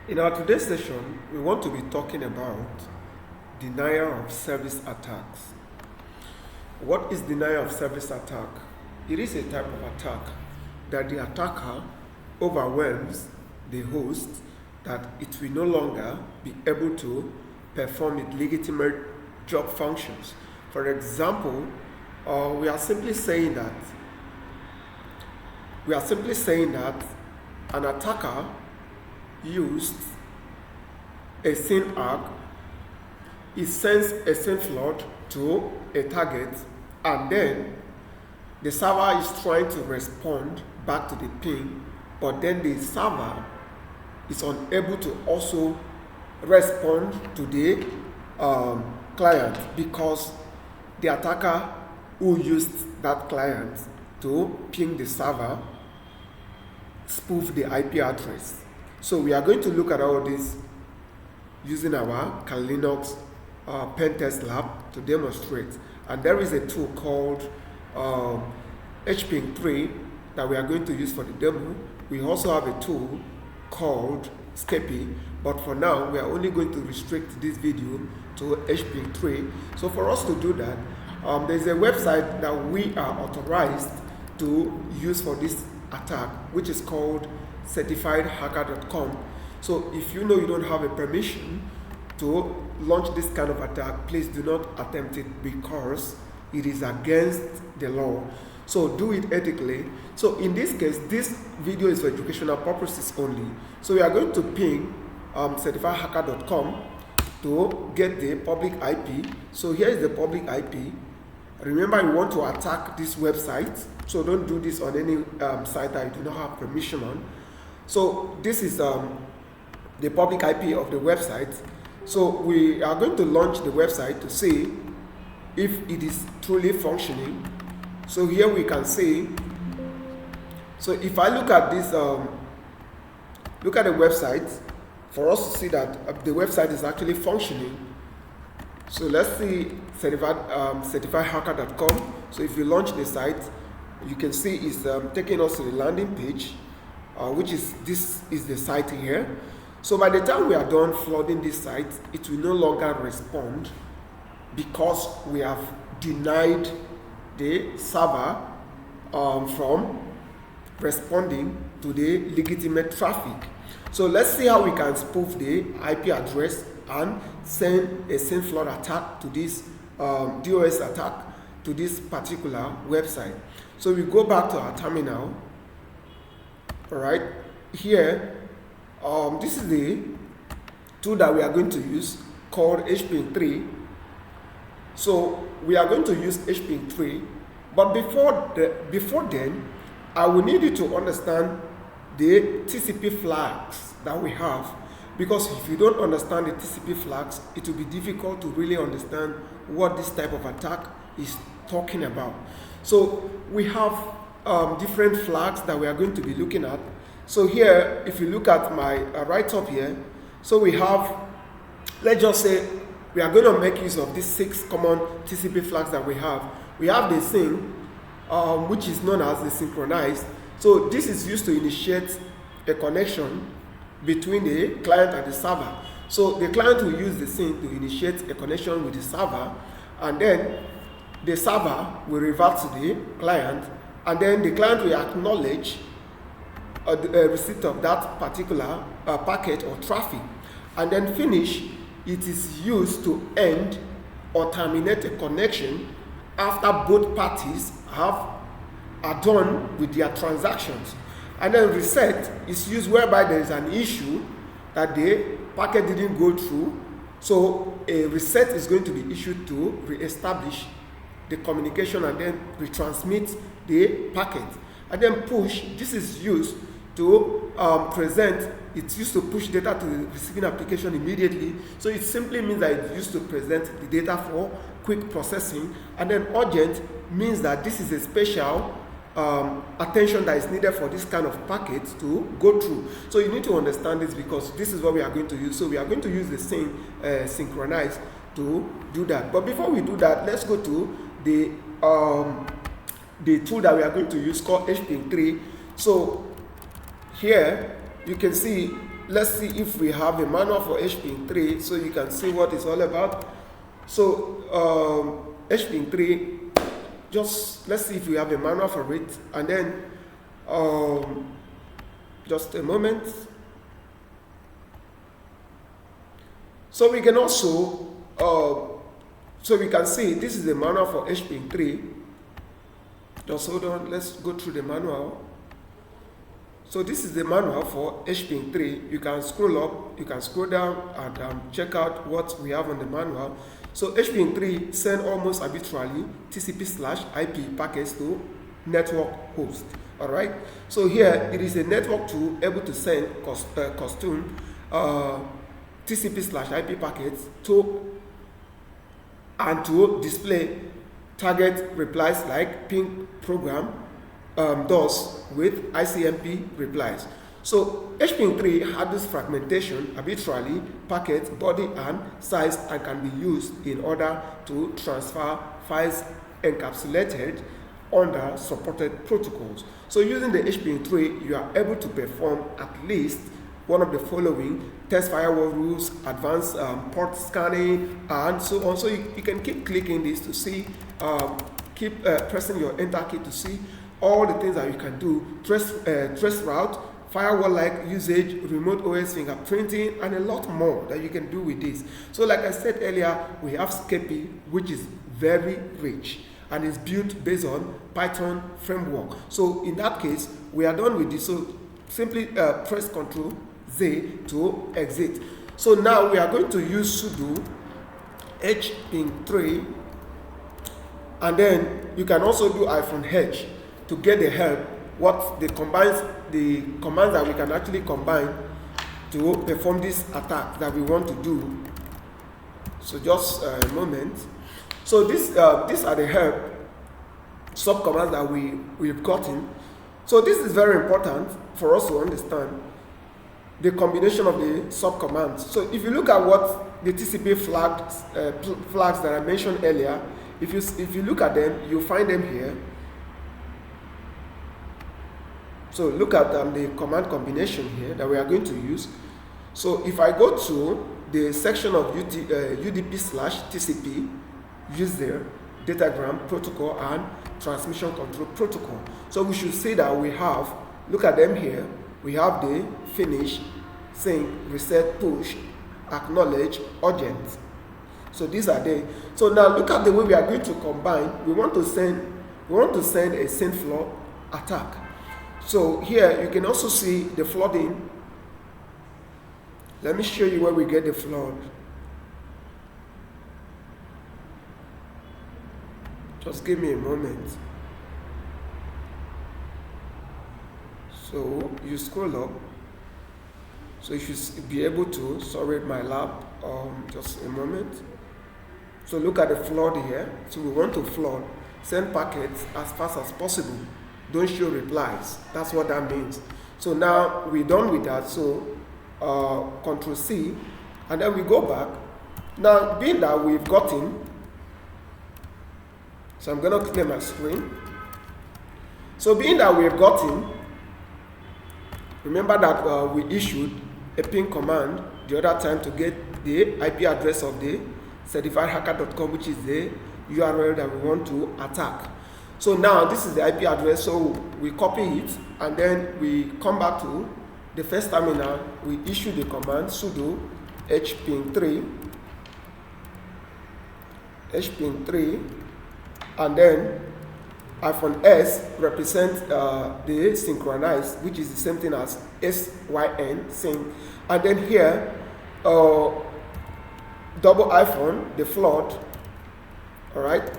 In our today's session, we want to be talking about denial of service attacks. What is denial of service attack? It is a type of attack that the attacker overwhelms the host that it will no longer be able to perform its legitimate job functions. For example, we are simply saying that an attacker used a SYN arc. It sends a SYN flood to a target, and then the server is trying to respond back to the ping, but then the server is unable to also respond to the client because the attacker who used that client to ping the server spoofed the IP address. So we are going to look at all this using our Kali Linux pen test lab to demonstrate. And there is a tool called hping3 that we are going to use for the demo. We also have a tool called Scapy, but for now we are only going to restrict this video to hping3. So for us to do that, there's a website that we are authorized to use for this attack, which is called certifiedhacker.com. So if you know you don't have a permission to launch this kind of attack, please do not attempt it because it is against the law. So do it ethically. So in this case, this video is for educational purposes only. So we are going to ping certifiedhacker.com to get the public IP. So here is the public IP. Remember, you want to attack this website, so don't do this on any site that you do not have permission on. So this is the public IP of the website. So we are going to launch the website to see if it is truly functioning. So here we can see, so if I look at this, look at the website, for us to see that the website is actually functioning. So let's see certifiedhacker.com. So if you launch the site, you can see it's taking us to the landing page, this is the site here. So by the time we are done flooding this site, it will no longer respond because we have denied the server from responding to the legitimate traffic. So let's see how we can spoof the IP address and send a SYN flood attack to this DoS attack to this particular website. So we go back to our terminal. All right, here, this is the tool that we are going to use called hping3. So we are going to use hping3, but before then, I will need you to understand the TCP flags that we have, because if you don't understand the TCP flags, it will be difficult to really understand what this type of attack is talking about. So we have different flags that we are going to be looking at. So here, if you look at my right up here, so we have, let's just say, we are going to make use of these 6 common TCP flags that we have. We have the SYN, which is known as the synchronized. So this is used to initiate a connection between the client and the server. So the client will use the SYN to initiate a connection with the server, and then the server will revert to the client, and then the client will acknowledge the receipt of that particular packet or traffic, and then finish. It is used to end or terminate a connection after both parties are done with their transactions. And then reset is used whereby there is an issue that the packet didn't go through. So a reset is going to be issued to re-establish the communication and then retransmit the packet. And then push, this is used to it's used to push data to the receiving application immediately. So it simply means that it's used to present the data for quick processing. And then urgent means that this is a special attention that is needed for this kind of packet to go through. So you need to understand this because this is what we are going to use. So we are going to use the same synchronize to do that. But before we do that, let's go to the tool that we are going to use called hping3. So here you can see let's see if we have a manual for hping3 so you can see what it's all about. So hping3, just let's see if we have a manual for it, and then just a moment. So we can also so we can see this is the manual for hping3. Just hold on, let's go through the manual. So this is the manual for hping3. You can scroll up, you can scroll down, and check out what we have on the manual. So hping3 send almost arbitrarily TCP/IP packets to network host. All right. So here it is a network tool able to send custom TCP/IP packets to display target replies like ping program DoS with ICMP replies. So hping3 handles fragmentation arbitrarily, packets, body, and size, and can be used in order to transfer files encapsulated under supported protocols. So using the hping3, you are able to perform at least one of the following: test firewall rules, advanced port scanning, and so on. So you can keep clicking this to see, keep pressing your enter key to see all the things that you can do: trace route, firewall-like usage, remote OS fingerprinting, and a lot more that you can do with this. So like I said earlier, we have Scapy, which is very rich and is built based on Python framework. So in that case, we are done with this. So simply press Ctrl Z to exit. So now we are going to use sudo hping3, and then you can also do -h to get the help, what the commands that we can actually combine to perform this attack that we want to do. So just a moment. So these are the help subcommands that we've gotten. So this is very important for us to understand the combination of the subcommands. So if you look at what the TCP flags that I mentioned earlier, if you look at them, you find them here. So look at the command combination here that we are going to use. So if I go to the section of UDP/TCP, user, datagram, protocol, and transmission control protocol. So we should see that we have, look at them here, we have the finish, sync, reset, push, acknowledge, urgent. So these are they. So now look at the way we are going to combine. We want to send a send flood attack. So here you can also see the flooding. Let me show you where we get the flood. Just give me a moment. So you scroll up. So you should be able to, sorry my lab, just a moment. So look at the flood here. So we want to flood, send packets as fast as possible. Don't show replies. That's what that means. So now we're done with that. So Ctrl C, and then we go back. Now being that we've gotten, so I'm going to clear my screen. So being that we've gotten, remember that we issued a ping command the other time to get the IP address of the certifiedhacker.com, which is the URL that we want to attack. So now this is the IP address, so we copy it, and then we come back to the first terminal, we issue the command sudo hping3, and then -s represents the synchronized, which is the same thing as SYN, sync. And then here, double hyphen, the flood, all right?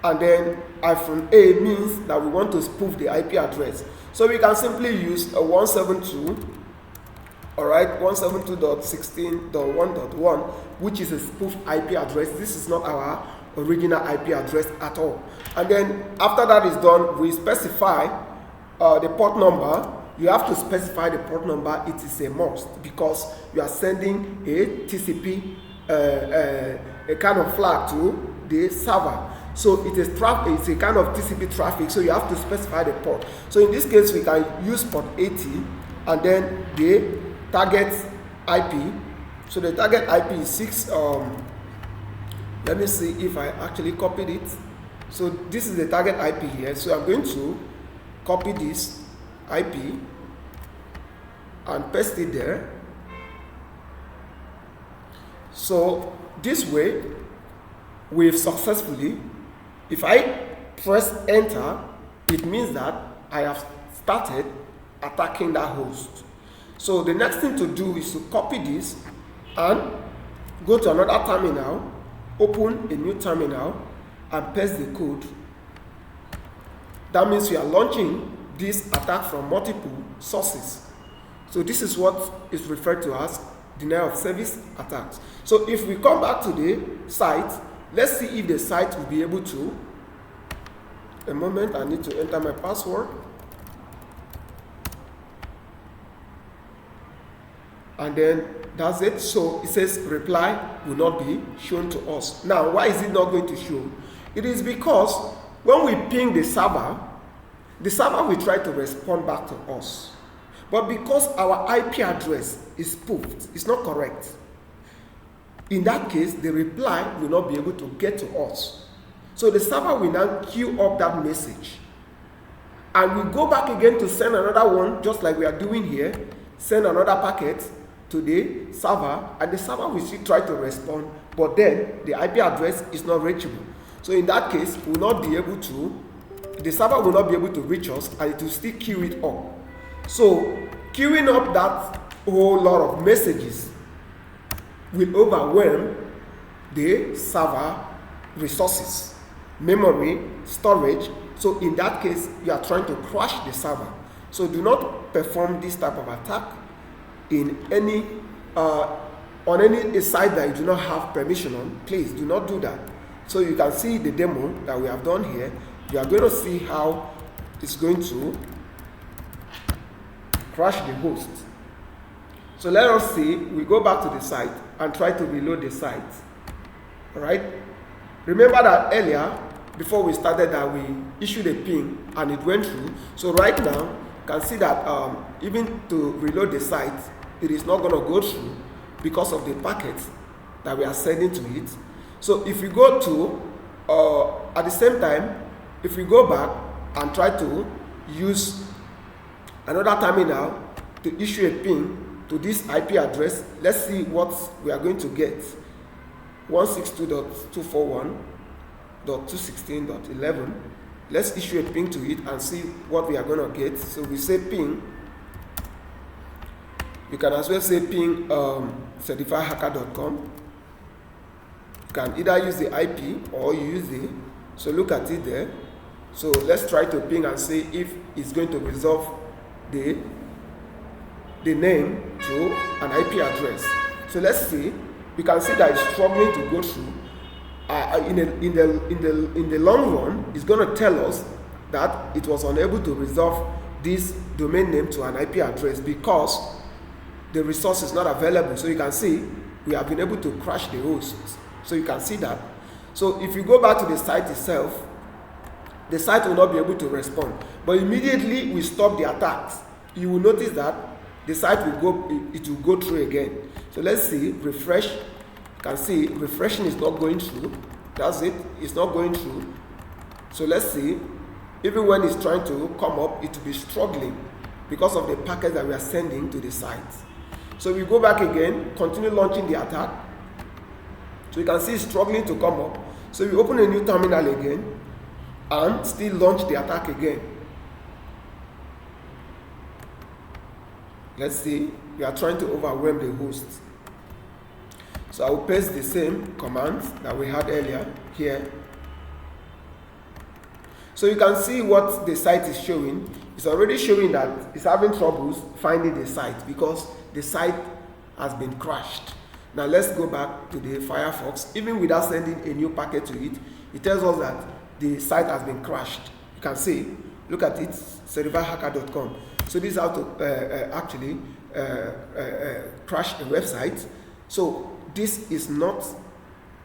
And then -A means that we want to spoof the IP address. So we can simply use a 172, all right, 172.16.1.1, which is a spoof IP address. This is not our original IP address at all. And then after that is done, we specify the port number. You have to specify the port number. It is a must because you are sending a TCP, a kind of flag to the server. So it's a kind of TCP traffic, so you have to specify the port. So in this case, we can use port 80 and then the target IP. So the target IP is 6. Let me see if I actually copied it. So this is the target IP here. So I'm going to copy this IP and paste it there. So this way, we've successfully, if I press enter, it means that I have started attacking that host. So the next thing to do is to copy this and go to another terminal, open a new terminal, and paste the code. That means we are launching this attack from multiple sources. So this is what is referred to as denial of service attacks. So if we come back to the site, let's see if the site will be able to. A moment, I need to enter my password. And then that's it. So it says reply will not be shown to us. Now, why is it not going to show? It is because when we ping the server will try to respond back to us. But because our IP address is spoofed, it's not correct. In that case, the reply will not be able to get to us. So the server will now queue up that message. And we go back again to send another one, just like we are doing here, send another packet to the server, and the server will still try to respond, but then the IP address is not reachable. So in that case, the server will not be able to reach us, and it will still queue it up. So queuing up that whole lot of messages will overwhelm the server resources, memory, storage. So in that case, you are trying to crash the server. So do not perform this type of attack in any on any site that you do not have permission on. Please do not do that. So you can see the demo that we have done here. You are going to see how it's going to crash the host. So let us see. We go back to the site and try to reload the site. All right. Remember that earlier, before we started, that we issued a ping and it went through. So right now, you can see that even to reload the site, it is not going to go through because of the packets that we are sending to it. So if we go to, at the same time, if we go back and try to use another terminal to issue a ping to this IP address, let's see what we are going to get. 162.241.216.11. Let's issue a ping to it and see what we are going to get. So we say ping. You can as well say ping certifiedhacker.com. You can either use the IP or you use the. So look at it there. So let's try to ping and see if it's going to resolve the name to an IP address. So let's see. You can see that it's struggling to go through. In the long run, it's going to tell us that it was unable to resolve this domain name to an IP address because the resource is not available. So you can see we have been able to crash the host. So you can see that. So if you go back to the site itself, the site will not be able to respond. But immediately we stop the attacks, you will notice that the site will go through again. So let's see, refresh. You can see refreshing is not going through. That's it, it's not going through. So let's see, even when it's trying to come up, it will be struggling because of the packets that we are sending to the site. So we go back again, continue launching the attack. So you can see it's struggling to come up. So we open a new terminal again and still launch the attack again. Let's see, we are trying to overwhelm the host. So I will paste the same commands that we had earlier here. So you can see what the site is showing. It's already showing that it's having troubles finding the site because the site has been crashed. Now let's go back to the Firefox. Even without sending a new packet to it, it tells us that the site has been crashed. You can see, look at it, certifiedhacker.com. So this is how to actually crash a website. So this is not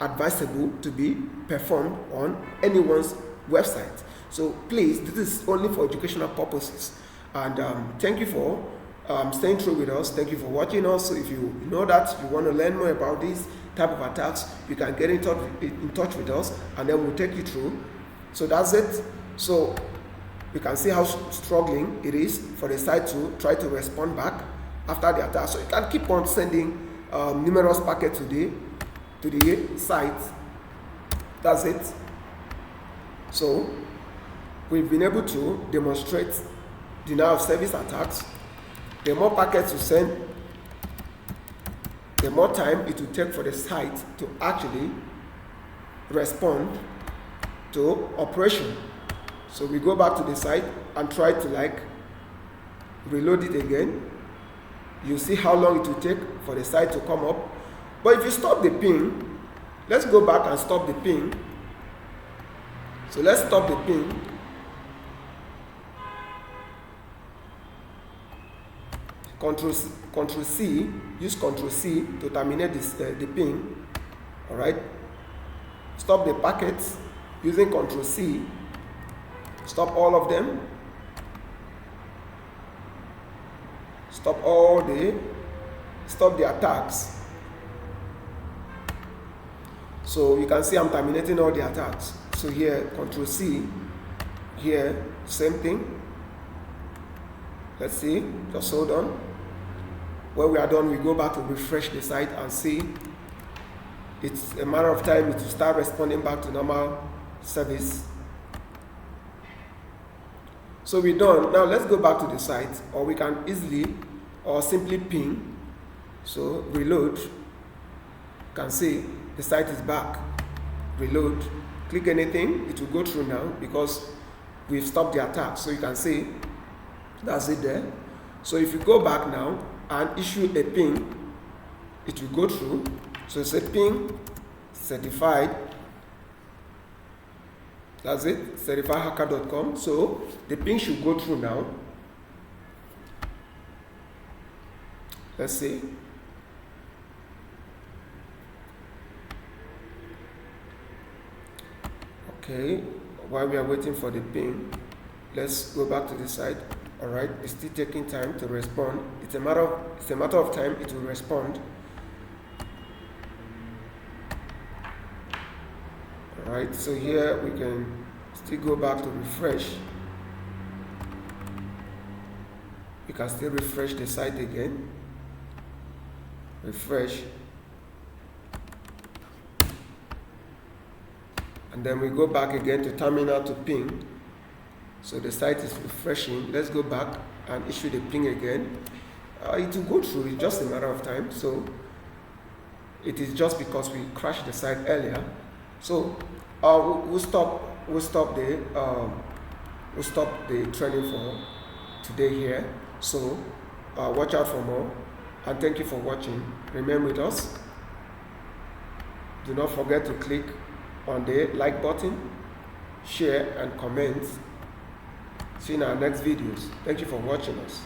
advisable to be performed on anyone's website. So please, this is only for educational purposes. And thank you for staying through with us. Thank you for watching us. So if you know that you want to learn more about these type of attacks, you can get in touch with us, and then we'll take you through. So that's it. So you can see how struggling it is for the site to try to respond back after the attack. So you can keep on sending numerous packets to the site. That's it. So we've been able to demonstrate denial of service attacks. The more packets you send, the more time it will take for the site to actually respond to operation. So we go back to the site and try to reload it again. You see how long it will take for the site to come up. But if you stop the ping, let's go back and stop the ping. So let's stop the ping. Control C, use Control C to terminate the ping. Alright. Stop the packets using Control C. Stop all of them. Stop the attacks. So you can see I'm terminating all the attacks. So here, Control C, here, same thing. Let's see, just hold on. When we are done, we go back to refresh the site and see it's a matter of time it will start responding back to normal service. So we're done. Now let's go back to the site, or we can easily or simply ping. So reload. You can see the site is back. Reload. Click anything, it will go through now because we've stopped the attack. So you can see that's it there. So if you go back now and issue a ping, it will go through. So it's a ping certified. That's it, certifiedhacker.com. So the ping should go through now. Let's see. Okay, while we are waiting for the ping, let's go back to the site. All right, it's still taking time to respond. It's a matter of time it will respond. All right, so here we can still go back to refresh. You can still refresh the site again. Refresh. And then we go back again to terminal to ping. So the site is refreshing. Let's go back and issue the ping again. It will go through. It's just a matter of time. So it is just because we crashed the site earlier. So we'll stop the training for today here. So watch out for more. And thank you for watching. Remain with us. Do not forget to click on the like button, share and comment. See you in our next videos. Thank you for watching us.